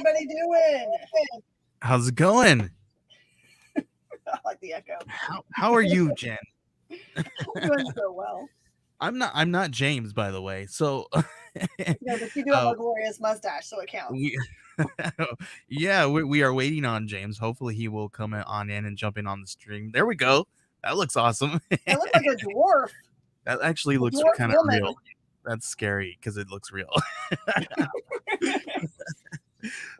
everybody doing? How's it going? I like the echo. How are you, Jen? I'm doing so well. I'm not James, by the way. So No, but you do have a glorious mustache, so it counts. we are waiting on James. Hopefully he will come on in and jump in on the stream. There we go. That looks awesome. I look like a dwarf. That actually looks dwarf kind of woman. real. That's scary because it looks real.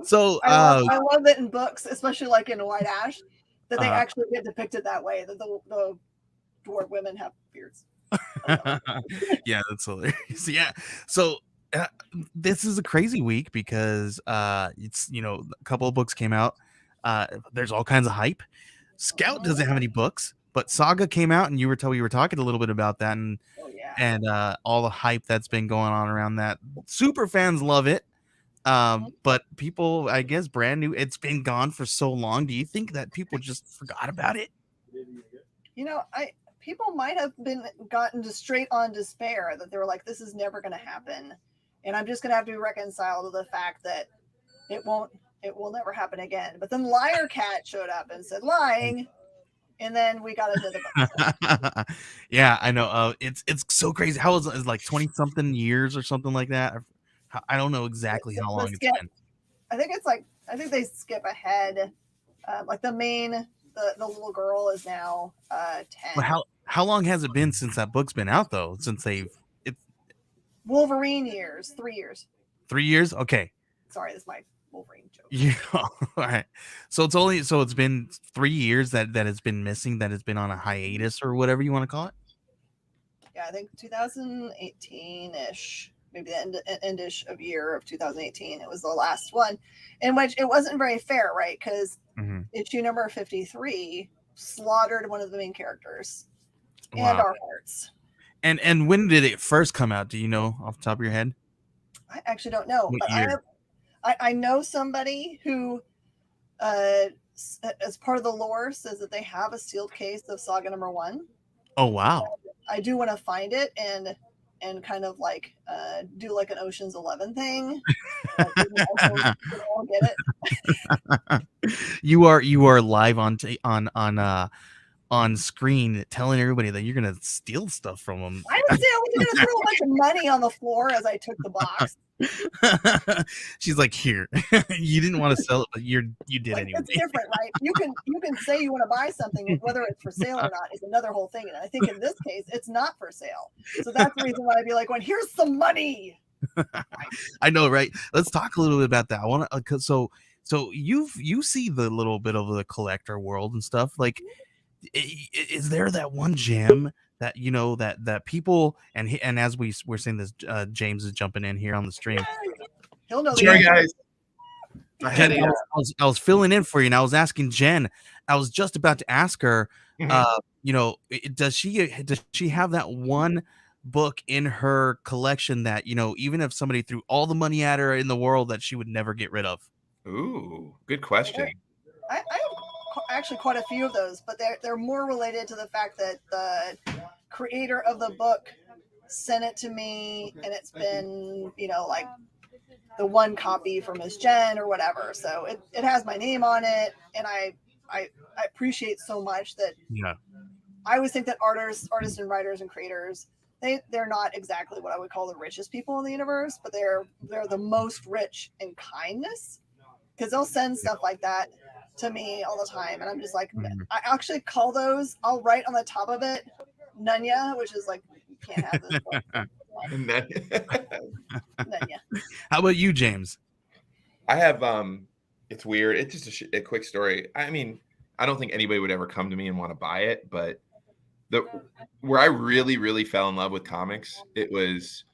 So I love it in books, especially like in White Ash, that they actually get depicted that way, that the dwarf women have beards. Yeah, that's hilarious. Yeah. So this is a crazy week because it's a couple of books came out. There's all kinds of hype. Scout doesn't have any books, but Saga came out, and you were talking a little bit about that, and all the hype that's been going on around that. Super fans love it. But people, I guess, brand new. It's been gone for so long. Do you think that people just forgot about it? People might have gotten to straight on despair, that they were like, this is never going to happen. And I'm just going to have to be reconciled to the fact that it will never happen again. But then Liar Cat showed up and said, lying. And then we got into the book. Yeah, I know. It's so crazy. How is it like 20 something years or something like that? I don't know exactly how long it's been. I think they skip ahead. Like the little girl is now 10. But how long has it been since that book's been out though? Since Wolverine years, 3 years. 3 years? Okay. Sorry, this is my Wolverine joke. Yeah. All right. So it's been 3 years that it's been missing, that it's been on a hiatus or whatever you want to call it. Yeah, I think 2018-ish. Maybe the end-ish of year of 2018. It was the last one, in which it wasn't very fair, right? Because issue number 53 slaughtered one of the main characters and our hearts. And when did it first come out? Do you know off the top of your head? I actually don't know. But I know somebody who, as part of the lore, says that they have a sealed case of Saga number 1. Oh, wow. I do want to find it and kind of like do like an Ocean's 11 thing. Get it. You are live on screen telling everybody that you're gonna steal stuff from them. I was gonna throw a bunch of money on the floor as I took the box. She's like, here. You didn't want to sell it, but you did anyway. It's different, right? You can say you want to buy something, whether it's for sale or not is another whole thing. And I think in this case, it's not for sale. So that's the reason why I'd be like, well, here's some money. I know, right? Let's talk a little bit about that. I want to. So you see the little bit of the collector world and stuff. Like, is there that one gem that that people and as we're saying this, James is jumping in here on the stream. He'll know. Sorry, guys. Jen, I was filling in for you, and I was asking Jen. I was just about to ask her. Does she have that one book in her collection that even if somebody threw all the money at her in the world, that she would never get rid of? Ooh, good question. I have actually quite a few of those, but they're more related to the fact that the creator of the book sent it to me, and it's been like the one copy for Miss Jen or whatever, so it has my name on it, and I appreciate so much that. I always think that artists and writers and creators, they're not exactly what I would call the richest people in the universe, but they're the most rich in kindness, because they'll send stuff like that to me all the time, and I'm just like, I actually call those. I'll write on the top of it, Nunya, which is like, you can't have this book. Nunya. How about you, James? I have it's weird. It's just a quick story. I mean, I don't think anybody would ever come to me and want to buy it, but where I really, really fell in love with comics, it was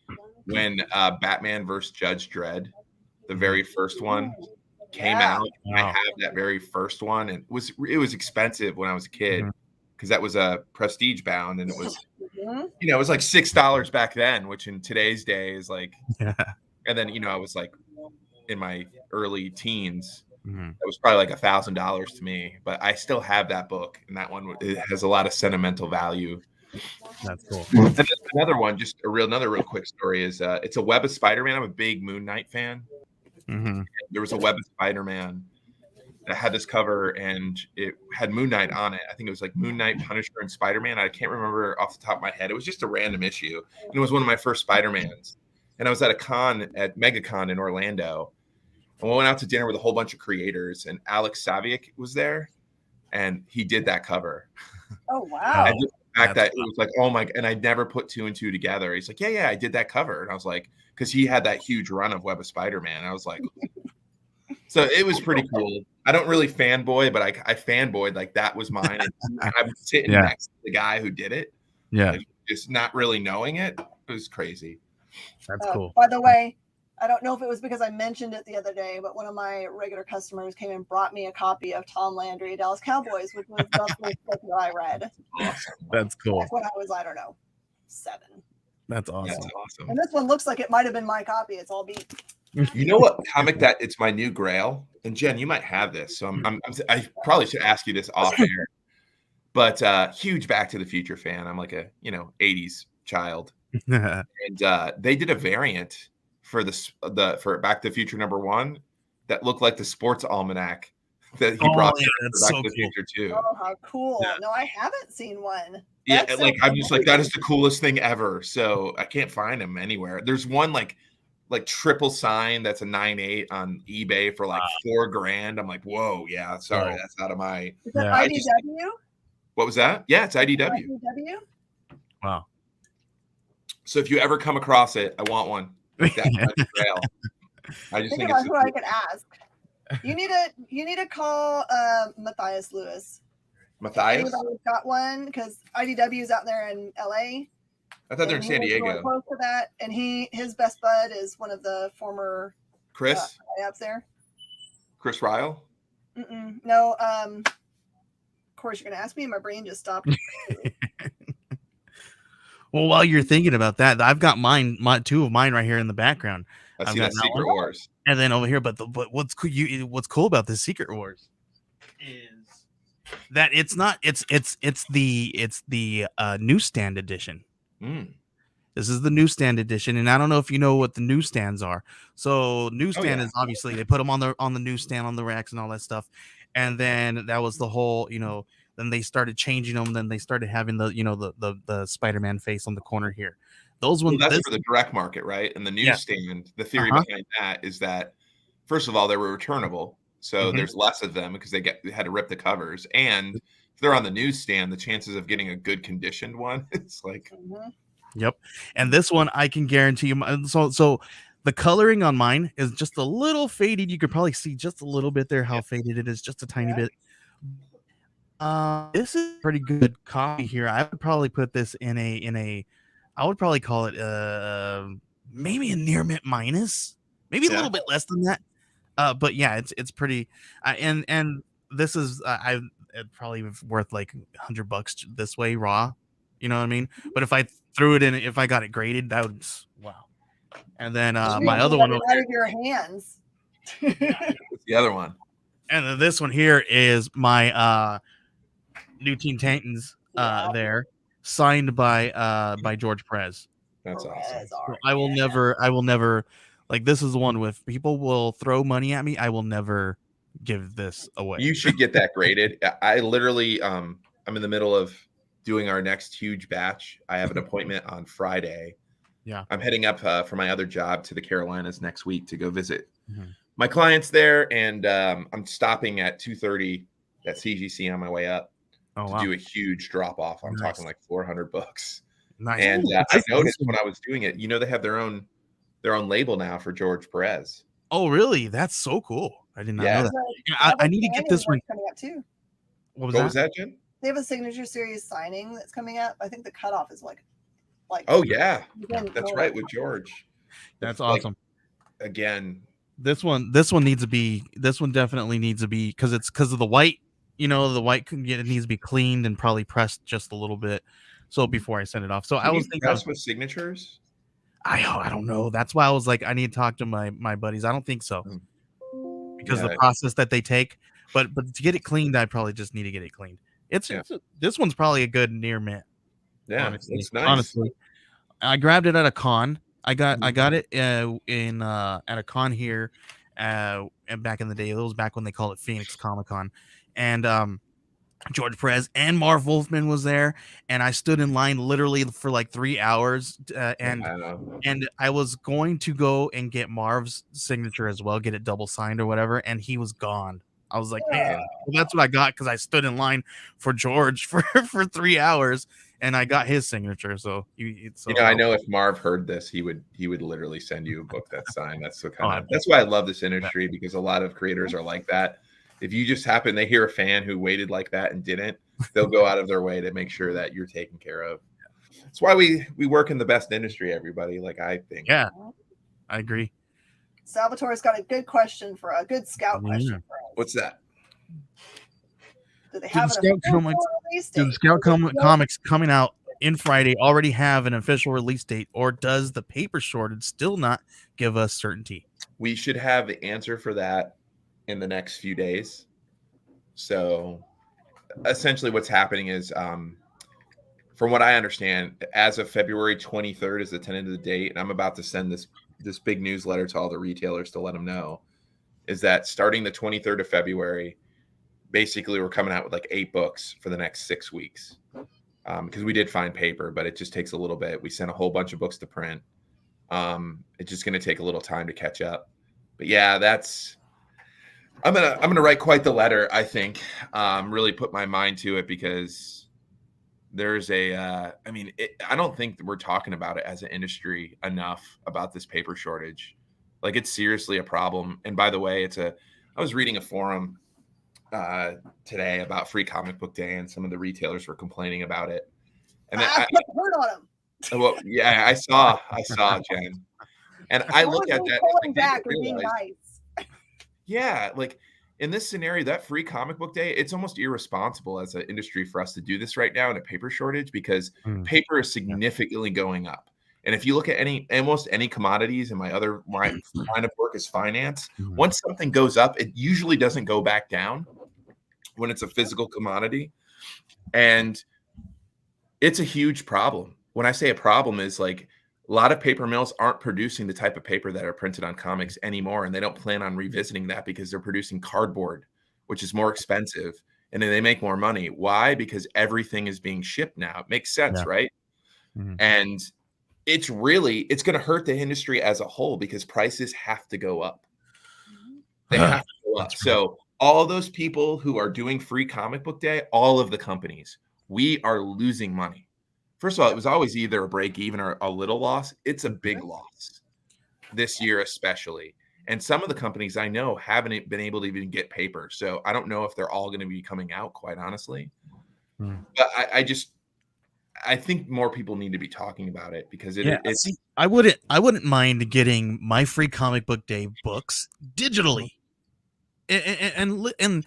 when Batman vs. Judge Dredd, the very first one, came out. Wow. I have that very first one, and it was expensive when I was a kid, because that was a prestige bound, and it was it was like $6 back then, which in today's day is like and then I was like in my early teens. It was probably like $1,000 to me, but I still have that book, and that one, it has a lot of sentimental value. That's cool. And another one, just another real quick story is it's a Web of Spider-Man. I'm a big Moon Knight fan. Mm-hmm. There was a Web of Spider-Man that had this cover, and it had Moon Knight on it. I think it was like Moon Knight, Punisher, and Spider-Man. I can't remember off the top of my head. It was just a random issue, and it was one of my first Spider-Mans. And I was at a con at MegaCon in Orlando, and we went out to dinner with a whole bunch of creators, and Alex Saviuk was there, and he did that cover. Oh wow! And just the fact that it was like, oh my, and I never put two and two together. He's like, yeah, I did that cover, and I was like, because he had that huge run of Web of Spider-Man. I was like, so it was pretty cool. I don't really fanboy, but I fanboyed like that was mine. And I'm sitting next to the guy who did it. Yeah, like, just not really knowing it. It was crazy. That's cool. By the way, I don't know if it was because I mentioned it the other day, but one of my regular customers came and brought me a copy of Tom Landry, Dallas Cowboys, which was the first book that I read. Awesome. That's cool. Back when I was, I don't know, 7. That's awesome. That's awesome. And this one looks like it might have been my copy. It's all beat. You know what comic that it's my new grail? And Jen, you might have this. So I probably should ask you this off air. But huge Back to the Future fan. I'm like a 80s child. And they did a variant for for Back to the Future #1 that looked like the sports almanac that he brought that's Back so to the cool. Future too. Oh, how cool. Yeah. No, I haven't seen one. Yeah, That's like so I'm just like, that is the coolest thing ever. So I can't find them anywhere. There's one like triple sign that's a 9.8 on eBay for like $4,000. I'm like, whoa, yeah, sorry, that's out of my. Is that Yeah, IDW? What was that? Yeah, it's IDW. IDW? Wow. So if you ever come across it, I want one. Like that trail. I just think about it's who I could ask. You need to call Matthias Lewis. Matthias. Anybody's got one because IDW is out there in LA. I thought they're in San Diego. Really close to that, and his best bud is one of the former Chris. Abs there. Chris Ryle. No. Of course, you're gonna ask me. My brain just stopped. Well, while you're thinking about that, I've got two of mine right here in the background. I see that Secret Wars. And then over here, but what's cool about this Secret Wars is that it's the newsstand edition. This is the newsstand edition, and I don't know if you know what the newsstands are. So newsstand is obviously they put them on the newsstand on the racks and all that stuff, and then that was the whole Then they started changing them. Then they started having the Spider-Man face on the corner here. Those ones. Well, that's for the direct market, right? And the newsstand. The theory behind that is that, first of all, they were returnable, so there's less of them because they had to rip the covers. And if they're on the newsstand, the chances of getting a good conditioned one, it's like. Yep. And this one, I can guarantee you. So the coloring on mine is just a little faded. You could probably see just a little bit there how faded it is, just a tiny bit. This is a pretty good copy here. I would probably put this in a I would probably call it maybe a near mint minus, maybe a little bit less than that. But yeah, it's pretty. And this is it's probably worth like $100 this way raw. You know what I mean? But if I threw it in, if I got it graded, that would wow. And then my other one out of your hands. The other one. And then this one here is my New Teen Titans there, signed by George Perez. That's awesome. So I will never like, this is the one with people will throw money at me. I will never give this away. You should get that graded. I literally I'm in the middle of doing our next huge batch. I have an appointment on Friday. Yeah. I'm heading up for my other job to the Carolinas next week to go visit my clients there. And I'm stopping at 2:30 at CGC on my way up to do a huge drop off. I'm talking like 400 books. Nice. And I noticed when I was doing it, they have their own label now for George Perez. Oh, really? That's so cool. I did not know that. I need to get this one coming up too. What was that, Jen? They have a signature series signing that's coming up. I think the cutoff is like. Oh yeah, that's right with George. That's awesome. Again, this one needs to be. This one definitely needs to be because of the white. The white it needs to be cleaned and probably pressed just a little bit. So before I send it off, so I was thinking with signatures. I don't know. That's why I was like, I need to talk to my buddies. I don't think so because the process that they take. But to get it cleaned, I probably just need to get it cleaned. This one's probably a good near mint. Yeah, honestly. it's nice. Honestly, I grabbed it at a con. I got it in at a con here, and back in the day. It was back when they called it Phoenix Comic Con, and George Perez and Marv Wolfman was there, and I stood in line literally for like 3 hours, and I know. I was going to go and get Marv's signature as well, get it double signed or whatever, and he was gone. I was like, man, Yeah. well, that's what I got because I stood in line for George for 3 hours, and I got his signature. So I know if Marv heard this, he would literally send you a book that's signed. That's that's why I love this industry, because a lot of creators are like that. If you just happen they hear a fan who waited like that and didn't, they'll go out of their way to make sure that you're taken care of. That's why we work in the best industry, everybody. Like, I think. Yeah, I agree. Salvatore's got a good question for a good scout question for us. What's that? Do they have an official release date? Do the Scout comics coming out in Friday already have an official release date, or does the paper shortage still not give us certainty? We should have the answer for that in the next few days. So essentially what's happening is, from what I understand, as of February 23rd is the tentative date, and I'm about to send this big newsletter to all the retailers to let them know, is that starting the 23rd of February, basically we're coming out with like 8 books for the next 6 weeks, because we did find paper, but it just takes a little bit. We sent a whole bunch of books to print. It's just going to take a little time to catch up. But yeah, I'm gonna write quite the letter, I think. Really put my mind to it, because there's I don't think that we're talking about it as an industry enough about this paper shortage. Like, it's seriously a problem. And by the way, I was reading a forum today about Free Comic Book Day, and some of the retailers were complaining about it. And I put the word on them. Well, yeah, I saw Jen, and I look at that. Pulling back and being nice. Yeah, like in this scenario, that Free Comic Book Day, it's almost irresponsible as an industry for us to do this right now in a paper shortage, because paper is significantly going up. And if you look at almost any commodities, and my line of work is finance, once something goes up, it usually doesn't go back down when it's a physical commodity. And it's a huge problem. When I say a problem, is like, a lot of paper mills aren't producing the type of paper that are printed on comics anymore, and they don't plan on revisiting that, because they're producing cardboard, which is more expensive, and then they make more money. Why? Because everything is being shipped now. It makes sense, right? And it's going to hurt the industry as a whole, because prices have to go up. They have to go up. So all those people who are doing Free Comic Book Day, all of the companies, we are losing money. First of all, it was always either a break even or a little loss. It's a big loss this year, especially. And some of the companies I know haven't been able to even get paper. So I don't know if they're all going to be coming out, quite honestly. But I think more people need to be talking about it, because it's. I wouldn't mind getting my Free Comic Book Day books digitally. And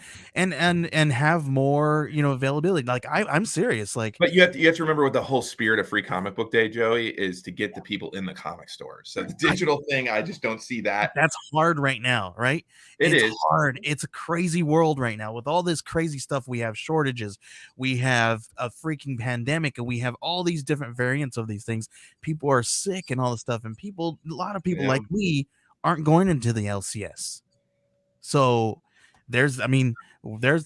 have more, availability. Like, I'm serious. Like, but you have to remember what the whole spirit of Free Comic Book Day, Joey, is to get the people in the comic store. So the digital thing, I just don't see that. That's hard right now, right? It's hard. It's a crazy world right now with all this crazy stuff. We have shortages, we have a freaking pandemic, and we have all these different variants of these things. People are sick and all this stuff, and a lot of people like me aren't going into the LCS. So there's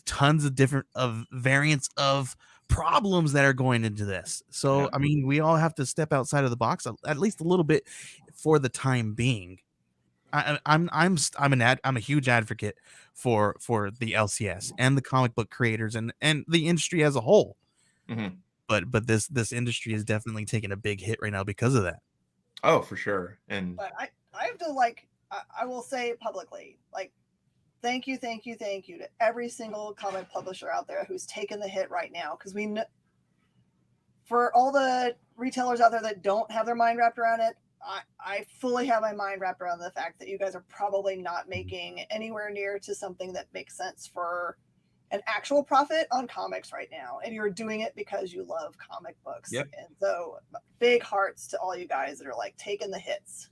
tons of different variants of problems that are going into this. So we all have to step outside of the box at least a little bit for the time being. I'm a huge advocate for the LCS and the comic book creators and the industry as a whole. But this industry is definitely taking a big hit right now because of that. Oh, for sure. And but I have to I will say publicly, thank you to every single comic publisher out there who's taken the hit right now. Because we know, for all the retailers out there that don't have their mind wrapped around it, I fully have my mind wrapped around the fact that you guys are probably not making anywhere near to something that makes sense for an actual profit on comics right now. And you're doing it because you love comic books. Yep. And so big hearts to all you guys that are taking the hits.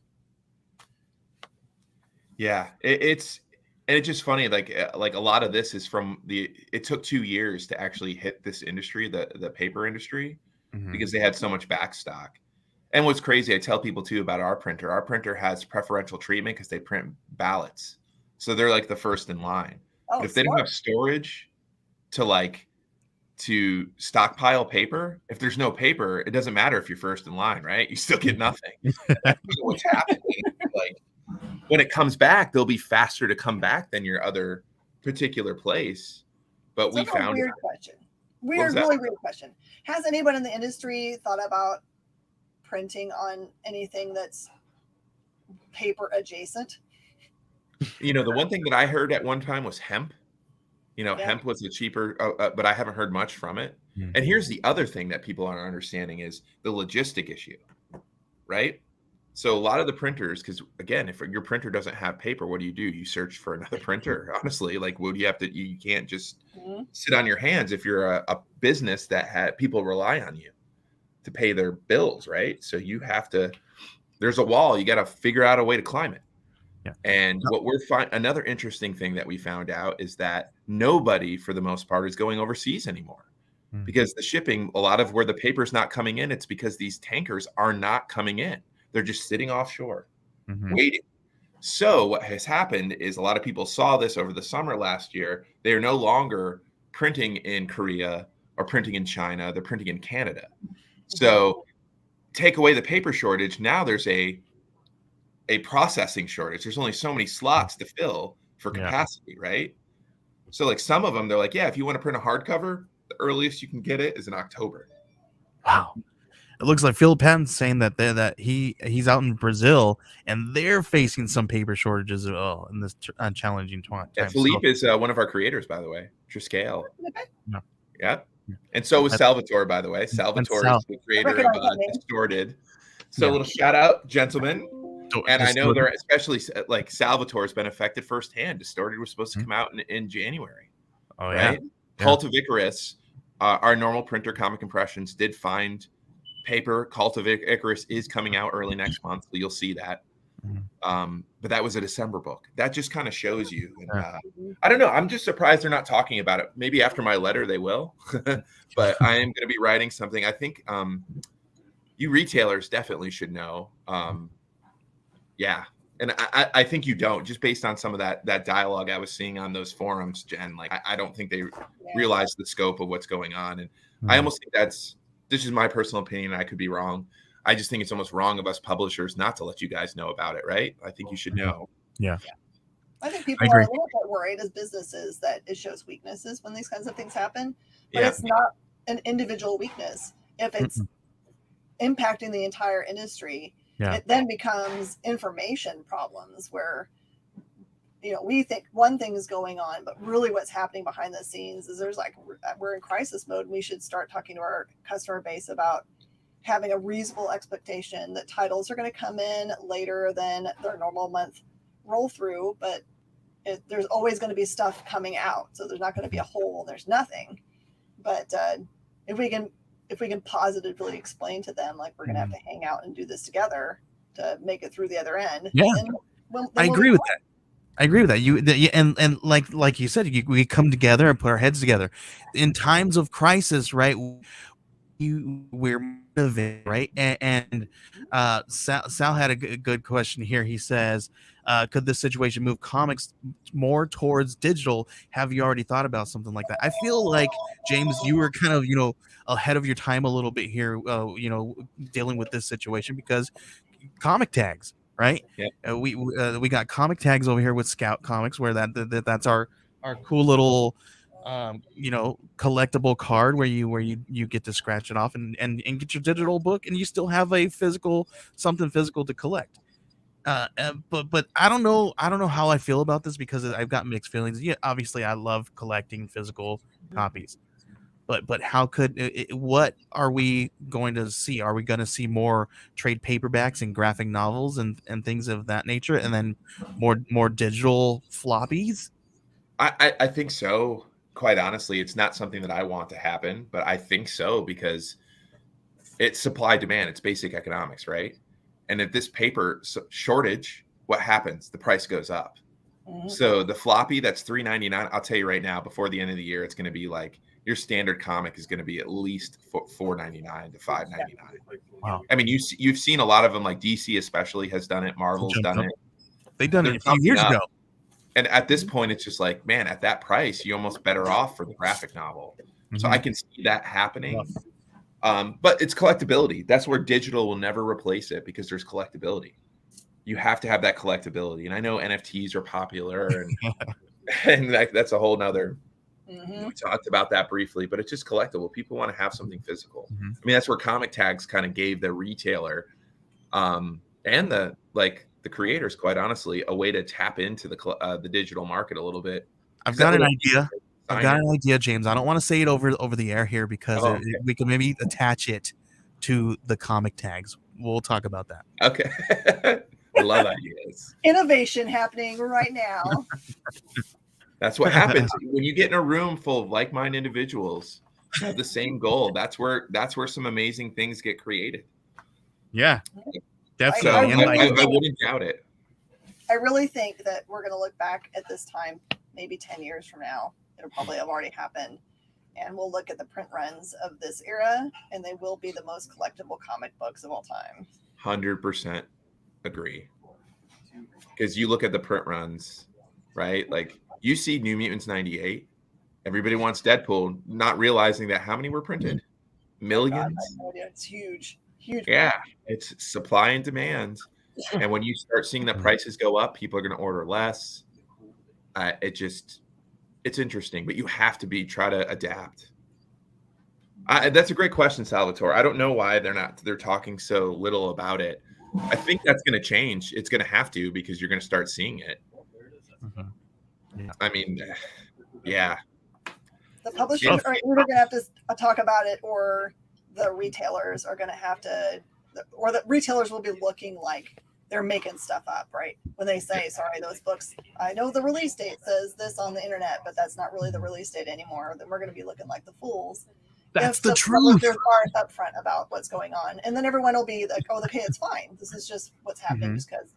Yeah, it's just funny. Like a lot of this is from it took 2 years to actually hit this industry, the paper industry, because they had so much backstock. And what's crazy, I tell people too about our printer. Our printer has preferential treatment because they print ballots. So they're like the first in line. Oh, But if they don't have storage to stockpile paper, if there's no paper, it doesn't matter if you're first in line, right? You still get nothing. That's kind of what's happening. Like when it comes back, they'll be faster to come back than your other particular place. But we found weird question. Really weird question. Has anyone in the industry thought about printing on anything that's paper adjacent? You know, the one thing that I heard at one time was hemp. You know, hemp was a cheaper, but I haven't heard much from it. Mm. And here's the other thing that people aren't understanding is the logistic issue, right? So a lot of the printers, because again, if your printer doesn't have paper, what do? You search for another printer. Honestly, like, what do you have to? You can't just sit on your hands if you're a business that people rely on you to pay their bills, right? So you have to. There's a wall. You got to figure out a way to climb it. Yeah. And what another interesting thing that we found out is that nobody, for the most part, is going overseas anymore, because the shipping, a lot of where the paper's not coming in, it's because these tankers are not coming in. They're just sitting offshore, waiting. So what has happened is a lot of people saw this over the summer last year. They are no longer printing in Korea or printing in China. They're printing in Canada. So take away the paper shortage. Now there's a processing shortage. There's only so many slots to fill for capacity, right? So like some of them, they're like, yeah, if you want to print a hardcover, the earliest you can get it is in October. Wow. It looks like Phil Patton's saying that he's out in Brazil and they're facing some paper shortages as well in this challenging time. Yeah, Philippe is one of our creators, by the way. Triscale. Yeah. And so was Salvatore, by the way. Salvatore is the creator of Distorted. So a little shout out, gentlemen. And I know they're especially like Salvatore's been affected firsthand. Distorted was supposed to come out in January. Oh, right? Cult of Icarus, our normal printer comic impressions did find paper. Cult of Icarus is coming out early next month, so you'll see that. But that was a December book. That just kind of shows you. And, I don't know. I'm just surprised they're not talking about it. Maybe after my letter they will. But I am going to be writing something. I think you retailers definitely should know. Yeah. And I think you don't, just based on some of that dialogue I was seeing on those forums, Jen. Like, I don't think they realize the scope of what's going on. And I almost think this is my personal opinion. I could be wrong. I just think it's almost wrong of us publishers not to let you guys know about it, right? I think you should know. Yeah. I think people are a little bit worried as businesses that it shows weaknesses when these kinds of things happen. But it's not an individual weakness. If it's impacting the entire industry, it then becomes information problems where, we think one thing is going on, but really what's happening behind the scenes is we're in crisis mode. And we should start talking to our customer base about having a reasonable expectation that titles are going to come in later than their normal month roll through, but there's always going to be stuff coming out. So there's not going to be a hole. There's nothing. But if we can positively explain to them, like, we're going to have to hang out and do this together to make it through the other end. Yeah. I agree with that. I agree with that. And like you said, we come together and put our heads together in times of crisis, right? We're motivated, right? And Sal had a good question here. He says, could this situation move comics more towards digital? Have you already thought about something like that? I feel like, James, you were kind of, ahead of your time a little bit here, dealing with this situation, because comic tags, right? Yeah. We got comic tags over here with Scout Comics, where that's our cool little collectible card where you get to scratch it off and get your digital book, and you still have a something physical to collect. But I don't know how I feel about this, because I've got mixed feelings. Yeah, obviously I love collecting physical copies, but how what are we going to see? Are we going to see more trade paperbacks and graphic novels and things of that nature, and then more digital floppies? I think so. Quite honestly, it's not something that I want to happen, but I think so, because it's supply demand. It's basic economics, right? And if this paper shortage, what happens? The price goes up. So the floppy that's $3.99, I'll tell you right now, before the end of the year, it's going to be like your standard comic is going to be at least $4.99 to $5.99. Wow. I mean, you've seen a lot of them, like DC especially has done it. Marvel's done it. They've done it a few years ago. And at this point, it's just like, man, at that price, you're almost better off for the graphic novel. So I can see that happening. But it's collectability. That's where digital will never replace it, because there's collectability. You have to have that collectability. And I know NFTs are popular, and that's a whole nother. We talked about that briefly, but it's just collectible. People want to have something physical. I mean, that's where comic tags kind of gave the retailer and the creators, quite honestly, a way to tap into the digital market a little bit. I've got an idea, James. I don't want to say it over the air here, because we can maybe attach it to the comic tags. We'll talk about that. Okay. I love ideas. Innovation happening right now. That's what happens when you get in a room full of like-minded individuals who have the same goal. That's where some amazing things get created. Yeah, definitely. I wouldn't doubt it. I really think that we're going to look back at this time, maybe 10 years from now. It'll probably have already happened. And we'll look at the print runs of this era, and they will be the most collectible comic books of all time. 100% agree. Because you look at the print runs, right? Like, you see New Mutants 98. Everybody wants Deadpool, not realizing that how many were printed? Millions. God, it's huge. Huge. Yeah, it's supply and demand. And when you start seeing the prices go up, people are going to order less. It's interesting, but you have to try to adapt. That's a great question, Salvatore. I don't know why they're talking so little about it. I think that's going to change. It's going to have to, because you're going to start seeing it. Yeah. I mean, yeah. The publishers are either going to have to talk about it, or the retailers are going to have to, or the retailers will be looking like they're making stuff up, right? When they say, sorry, those books, I know the release date says this on the internet, but that's not really the release date anymore. Then we're going to be looking like the fools. That's the truth. There's bars up front about what's going on, and then everyone will be like, "Oh, okay, it's fine. This is just what's happening." Just because.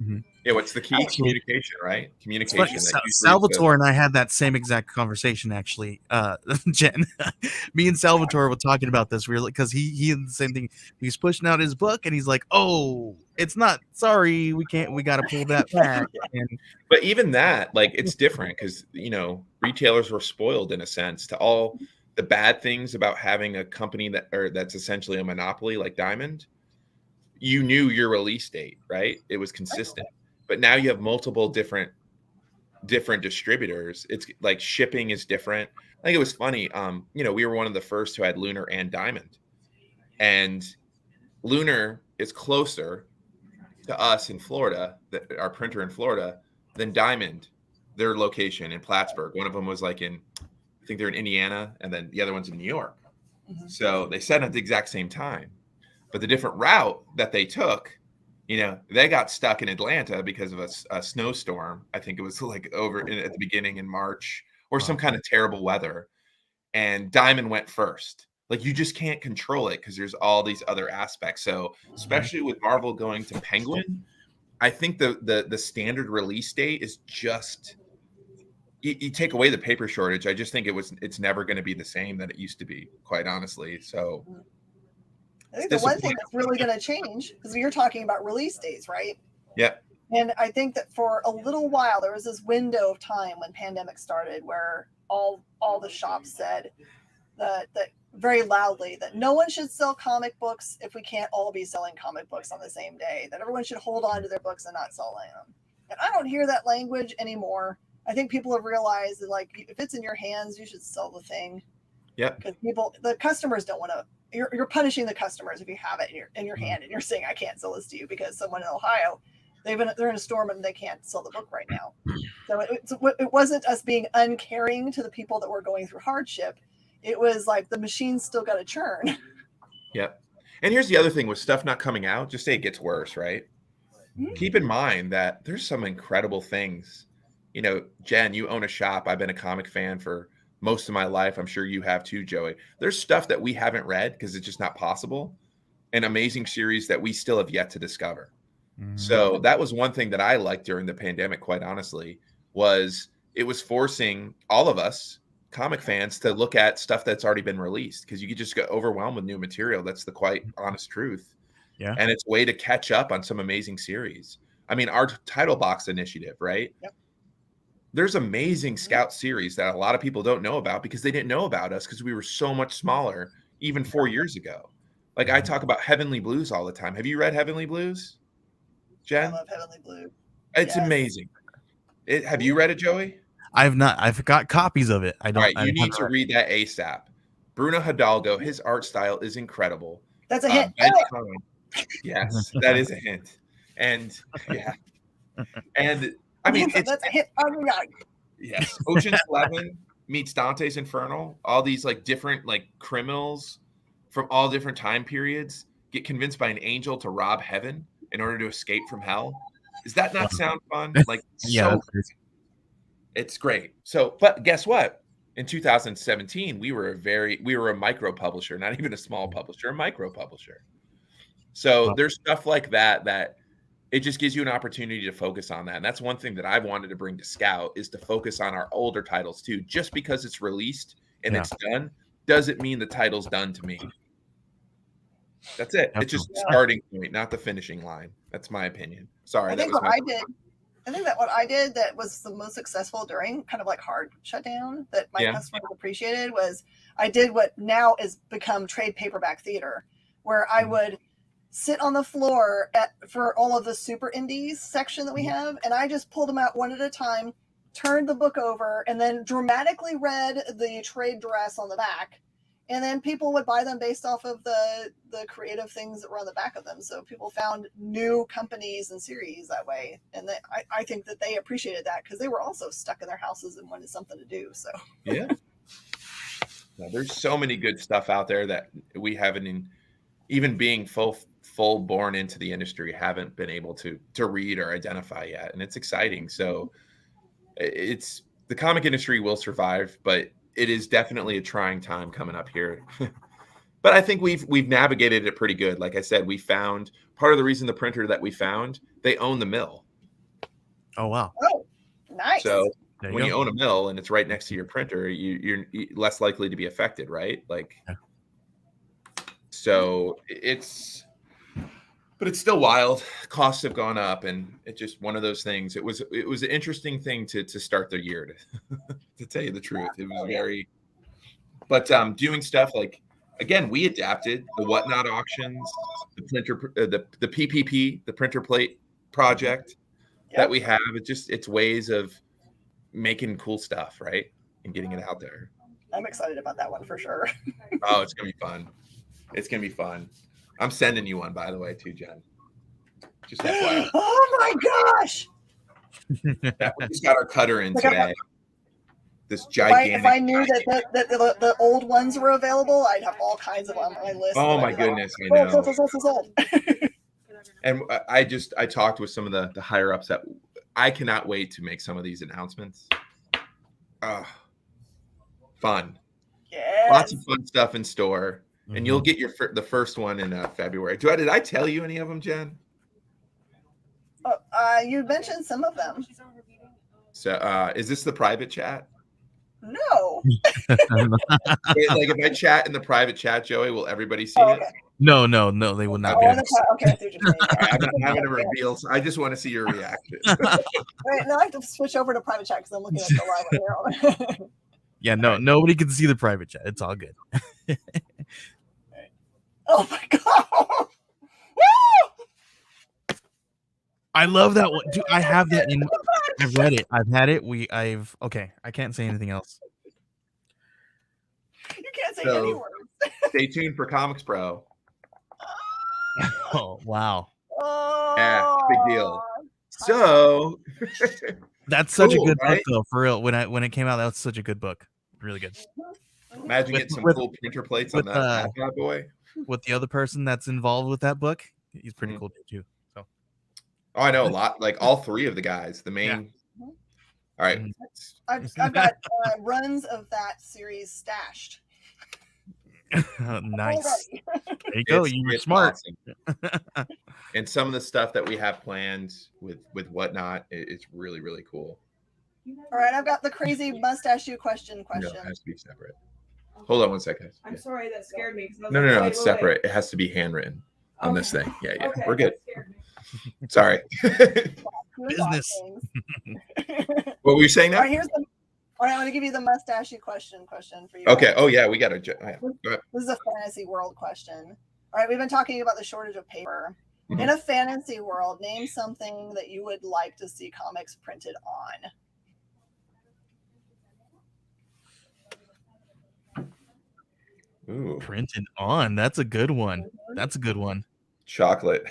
Yeah, what's the key? Communication, right? Communication. Salvatore and I had that same exact conversation, actually. Jen, me and Salvatore were talking about this. We were because he had the same thing. He's pushing out his book, and he's like, "Oh, it's not. Sorry, we can't. We got to pull that back." But even that, like, it's different, because retailers were spoiled in a sense to all the bad things about having a company that's essentially a monopoly like Diamond. You knew your release date, right? It was consistent. But now you have multiple different distributors. It's like shipping is different. I think it was funny. We were one of the first who had Lunar and Diamond, and Lunar is closer to us in Florida, our printer in Florida, than Diamond, their location in Plattsburgh. One of them was like I think they're in Indiana, and then the other one's in New York. So they set at the exact same time, but the different route that they took, they got stuck in Atlanta because of a snowstorm. I think it was like at the beginning in March, or some kind of terrible weather. And Diamond went first. Like, you just can't control it, because there's all these other aspects. So especially with Marvel going to Penguin, I think the standard release date is just, you take away the paper shortage. I just think it's never going to be the same that it used to be, quite honestly. So I think the one thing that's really going to change, because you're talking about release dates, right? Yeah. And I think that for a little while, there was this window of time when pandemic started where all the shops said that very loudly that no one should sell comic books if we can't all be selling comic books on the same day, that everyone should hold on to their books and not selling them. And I don't hear that language anymore. I think people have realized that, like, if it's in your hands, you should sell the thing. Yeah. Because the customers don't want to. You're punishing the customers if you have it in your hand and you're saying, I can't sell this to you because someone in Ohio, they're in a storm and they can't sell the book right now. So it wasn't us being uncaring to the people that were going through hardship. It was like the machine's still got to churn. Yep. And here's the other thing with stuff not coming out, just say it gets worse, right? Keep in mind that there's some incredible things. Jen, you own a shop. I've been a comic fan for most of my life. I'm sure you have too, Joey. There's stuff that we haven't read because it's just not possible. An amazing series that we still have yet to discover. So that was one thing that I liked during the pandemic, quite honestly, was it was forcing all of us comic fans to look at stuff that's already been released, because you could just get overwhelmed with new material. That's the quite honest truth. Yeah. And it's a way to catch up on some amazing series. I mean, our title box initiative, right? Yep. there's amazing Scout series that a lot of people don't know about because they didn't know about us because we were so much smaller even 4 years ago. Like I talk about Heavenly Blues all the time. Have you read Heavenly Blues, Jen? I love Heavenly Blue. It's amazing. Have you read it, Joey? I've not. I've got copies of it. I don't. All right, I you need haven't to read read that ASAP. Bruno Hidalgo, his art style is incredible. That's a hint. Ben Cohen, yes, that is a hint. And yeah, and I mean, it's that's a hint. Oh my God. yes. Ocean's 11 meets Dante's Inferno. All these like different like criminals from all different time periods get convinced by an angel to rob heaven in order to escape from hell. Does that not sound fun? Like Yeah, so that's crazy. it's great. So, but guess what? In 2017, we were a micro publisher, not even a small publisher, a micro publisher. So Wow. there's stuff like that it just gives you an opportunity to focus on that. And that's one thing that I've wanted to bring to Scout is to focus on our older titles too. Just because it's released and it's done doesn't mean the title's done to me. That's it. It's just the starting point, not the finishing line. That's my opinion. Sorry. I think what I did that was the most successful during kind of like hard shutdown that my customers appreciated was I did what now is become trade paperback theater, where I would sit on the floor for all of the super indies section that we have, and I just pulled them out one at a time, turned the book over, and then dramatically read the trade dress on the back. And then people would buy them based off of the creative things that were on the back of them. So people found new companies and series that way. And I think that they appreciated that because they were also stuck in their houses and wanted something to do. So yeah, there's so many good stuff out there that we haven't even being full born into the industry haven't been able to read or identify yet. And it's exciting. So it's the comic industry will survive, but it is definitely a trying time coming up here. But I think we've navigated it pretty good. Like I said, we found part of the reason the printer that we found, they own the mill. Oh, wow. Oh, nice. So when you own a mill and it's right next to your printer, you're less likely to be affected, right? Like, so but it's still wild. Costs have gone up, and it's just one of those things. It was an interesting thing to start the year, to tell you the truth. It was very, but doing stuff like, again, we adapted the Whatnot auctions, the printer, the PPP, the printer plate project that we have. It's ways of making cool stuff, right, and getting it out there. I'm excited about that one for sure. Oh, it's gonna be fun. It's gonna be fun. I'm sending you one, by the way, too, Jen. Just FYI. Oh my gosh! Yeah, we just got our cutter in today. This gigantic. If I knew that the old ones were available, I'd have all kinds of them on my list. Oh my goodness, I know. And I talked with some of the higher ups that I cannot wait to make some of these announcements. Fun. Yes. Lots of fun stuff in store. And you'll get the first one in February. Did I tell you any of them, Jen? You mentioned some of them. So is this the private chat? No. Wait, like if I chat in the private chat, Joey, will everybody see it? No, they will not. Okay, I see what you're saying. I'm not having a reveal. So I just want to see your reaction. Right, now I have to switch over to private chat because I'm looking at the live right here. Yeah, nobody can see the private chat. It's all good. Oh my god! Woo! I love that one. Dude, I have that in. I've read it. I've had it. Okay. I can't say anything else. You can't say any words. Stay tuned for Comics Pro. Oh wow! Yeah, big deal. So that's such a good book, though. For real, when it came out, that was such a good book. Really good. Imagine getting some cool printer plates on that bad boy. With the other person that's involved with that book, he's pretty cool too. So, I know a lot. Like all three of the guys, the main. Yeah. All right, I've got runs of that series stashed. Nice. There you go. You were smart. Awesome. And some of the stuff that we have planned with Whatnot, it's really, really cool. All right, I've got the crazy mustache question. No, it has to be separate. Hold on one second. I'm sorry, that scared me. No, it's separate. It has to be handwritten on this thing. Yeah, we're good. Sorry. Business. What were you saying All now? right, all right, I'm going to give you the mustache question for you. Okay. guys. Oh yeah, we got to. Go ahead. This is a fantasy world question. All right, we've been talking about the shortage of paper. Mhm. In a fantasy world, name something that you would like to see comics printed on. Ooh, Printed on. That's a good one. That's a good one. chocolate.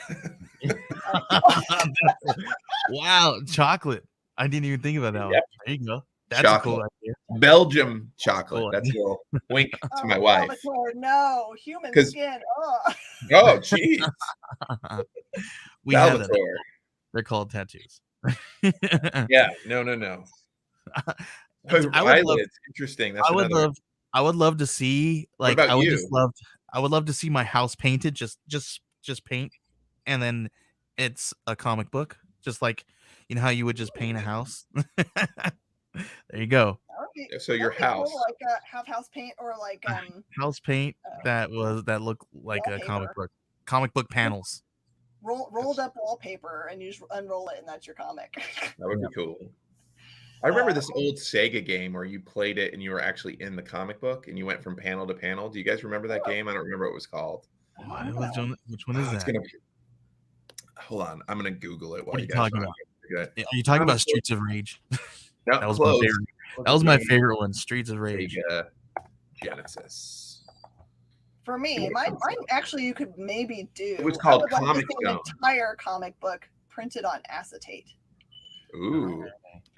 Wow, chocolate. I didn't even think about that one. Yep. There you go. That's Chocolate. a cool idea. Belgium chocolate. Cool That's a little wink to Oh, my wife. Salvatore, no, human 'Cause- skin. Oh. Oh, geez. We have that. Salvatore. They're called tattoos. Yeah. No. I would love. Eyelids. Interesting. That's I would another. love. I would love to see. Like, about I would you? just love. I would love to see my house painted. Just paint, and then it's a comic book. Just like, you know how you would just paint a house. There you go. So your That'd be house. cool, like have house paint or like House paint that looked like a wallpaper. comic book panels. rolled up wallpaper, and you just unroll it, and that's your comic. That would be cool. I remember this old Sega game where you played it and you were actually in the comic book and you went from panel to panel. Do you guys remember that game? I don't remember what it was called. Which one is that? Hold on. I'm going to Google it. What are you talking about? Are you talking about Streets of Rage? No, That was close. my favorite. That was my favorite one, Streets of Rage. Sega Genesis. For me, mine actually you could maybe do. It was called I would like to Comic see an Zone. entire comic book printed on acetate. Ooh.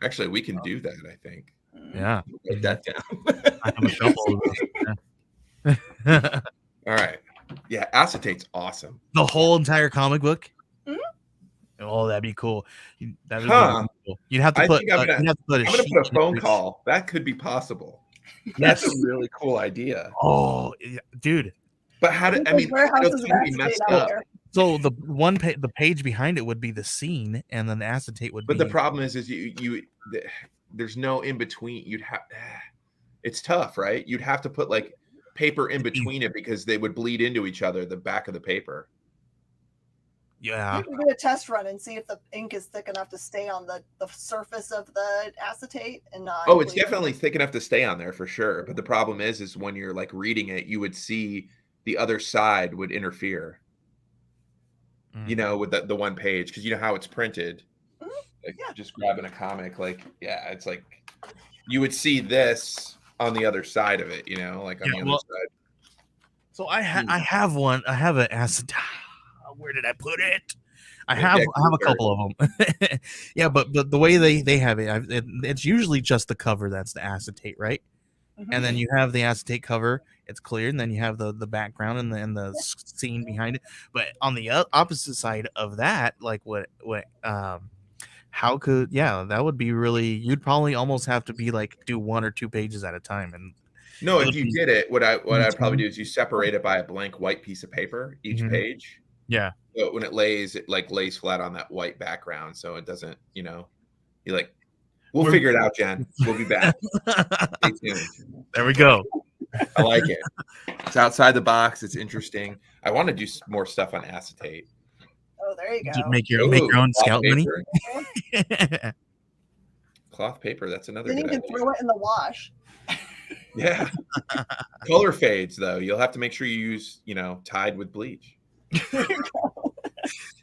Actually, we can do that, I think. Yeah. Write that down. I have a couple of those. All right. Yeah, acetate's awesome. The whole entire comic book? Mhm. Oh, that'd be cool. That would Huh. be cool. You'd have to I put. think I'm gonna you'd have to put a I'm gonna sheet put a in phone each- call. That could be possible. That's a really cool idea. Oh, yeah, dude. But how did I mean? Warehouses It's of gonna be acetate messed out up. there. So the page behind it would be the scene, and then the acetate would But be. the problem is there's no in between. It's tough, right? You'd have to put like paper in between it because they would bleed into each other. The back of the paper. Yeah. You can do a test run and see if the ink is thick enough to stay on the surface of the acetate and not. Oh, it's bleed. definitely thick enough to stay on there for sure. But the problem is when you're like reading it, you would see the other side would interfere. You know, with the one page, because you know how it's printed. Mhm. Like Yeah. just grabbing a comic, like it's like you would see this on the other side of it. You know, like on the other side. So I have one. I have an acetate. Where did I put it? I have a couple of them. Yeah, but the way they have it, it's usually just the cover that's the acetate, right? Mhm. And then you have the acetate cover, it's clear, and then you have the background and the scene behind it. But on the opposite side of that, like how could that would be really, you'd probably almost have to be like do 1 or 2 pages at a time. And no, if you did it, what I'd probably do is you separate it by a blank white piece of paper each page. Yeah. So when it lays flat on that white background, so it doesn't, you're like, we'll figure it out, Jen. We'll be back. Stay tuned. There we go. I like it. It's outside the box. It's interesting. I want to do more stuff on acetate. Oh, there you go. Make your own scout money. Cloth paper. That's another. Then you good can idea. throw it in the wash. Yeah. Color fades though. You'll have to make sure you use, Tide with bleach.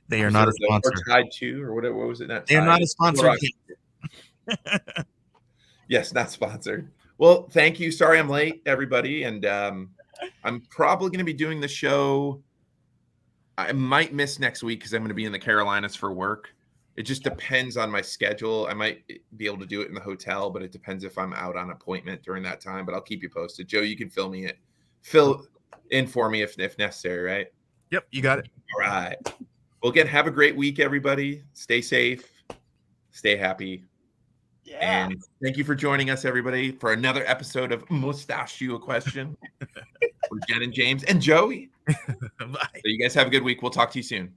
They are not a sponsor. Or Tide 2 or whatever. What was it? They're not a sponsor. Yes, not sponsored. Well, thank you. Sorry I'm late, everybody. And I'm probably going to be doing the show. I might miss next week because I'm going to be in the Carolinas for work. It just depends on my schedule. I might be able to do it in the hotel, but it depends if I'm out on appointment during that time. But I'll keep you posted. Joe, you can fill in for me if necessary, right? Yep, you got it. All right. Well, again, have a great week, everybody. Stay safe. Stay happy. Yeah. And thank you for joining us, everybody, for another episode of Mustache You a Question with Jen and James and Joey. Bye. So you guys have a good week. We'll talk to you soon.